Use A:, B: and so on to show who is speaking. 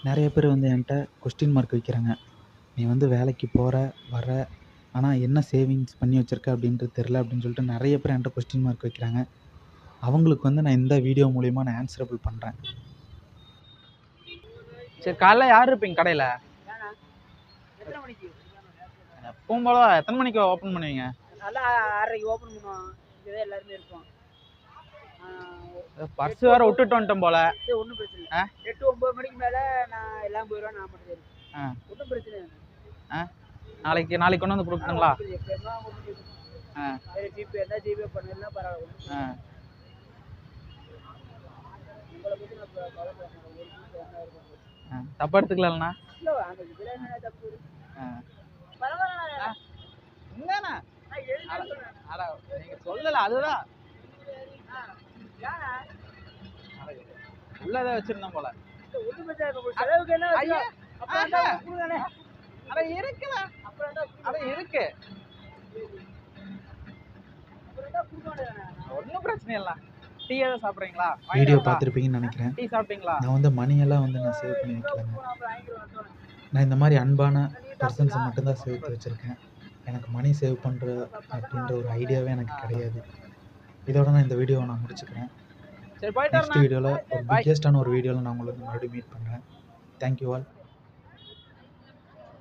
A: நிறைய பேர் வந்து என்கிட்ட கொஸ்டின் மார்க் வைக்கிறாங்க. நீ வந்து வேலைக்கு போகிற வர, ஆனால் என்ன சேவிங்ஸ் பண்ணி வச்சுருக்க அப்படின்றது தெரில அப்படின்னு சொல்லிட்டு நிறைய பேர் என்கிட்ட கொஸ்டின் மார்க் வைக்கிறாங்க. அவங்களுக்கு வந்து நான் இந்த வீடியோ மூலிமா நான் ஆன்சரபிள் பண்ணுறேன்.
B: சரி, காலைல யார் இருப்பீங்க கடையில்? எப்பவும் போல எத்தனை மணிக்கு ஓப்பன் பண்ணுவீங்க?
C: நல்லா 6:30க்கு ஓப்பன் பண்ணுவோம். இங்கே எல்லாருமே இருப்போம்.
B: பர்ஸ் வேற விட்டுட்டு வந்துட்டோம் போல.
C: ஒன்றும் பிரச்சனை இல்லை. 8-9 மணிக்கு மேலே நான் எல்லாம் போயிடுவேன். நான் மட்டும் இருக்கேன். ஒன்றும் பிரச்சனை இல்லை.
B: நாளைக்கு கொண்டு வந்து கொடுக்குறீங்களா?
C: ஜிபே இருந்தால் ஜிபே பண்ணலாம், பரவாயில்ல.
B: தப்பா எடுத்துக்கலாம்ண்ணா. நீங்க சொல்லல, அதுதான் உள்ளத வச்சிருந்தோம் போல. இருக்கு, ஒன்னும் பிரச்சனை இல்லை. டீ எதாவது சாப்பிட்றீங்களா?
A: வீடியோ பார்த்துருப்பீங்கன்னு நினைக்கிறேன்.
B: டீ சாப்பிட்டீங்களா?
A: நான் வந்து மணியெல்லாம் வந்து நான் சேவ் பண்ணி வைக்கலங்க. நான் இந்த மாதிரி அன்பான பர்சன்ஸை மட்டும்தான் சேர்த்து வச்சுருக்கேன். எனக்கு மணி சேவ் பண்ணுற அப்படின்ற ஒரு ஐடியாவே எனக்கு கிடையாது. இதோட நான் இந்த வீடியோவை நான் முடிச்சுக்கிறேன். நெக்ஸ்ட் வீடியோவில் ஒரு பிக்கெஸ்டான ஒரு வீடியோவில் நான் உங்களுக்கு மறுபடியும் மீட் பண்ணுறேன். Thank you all.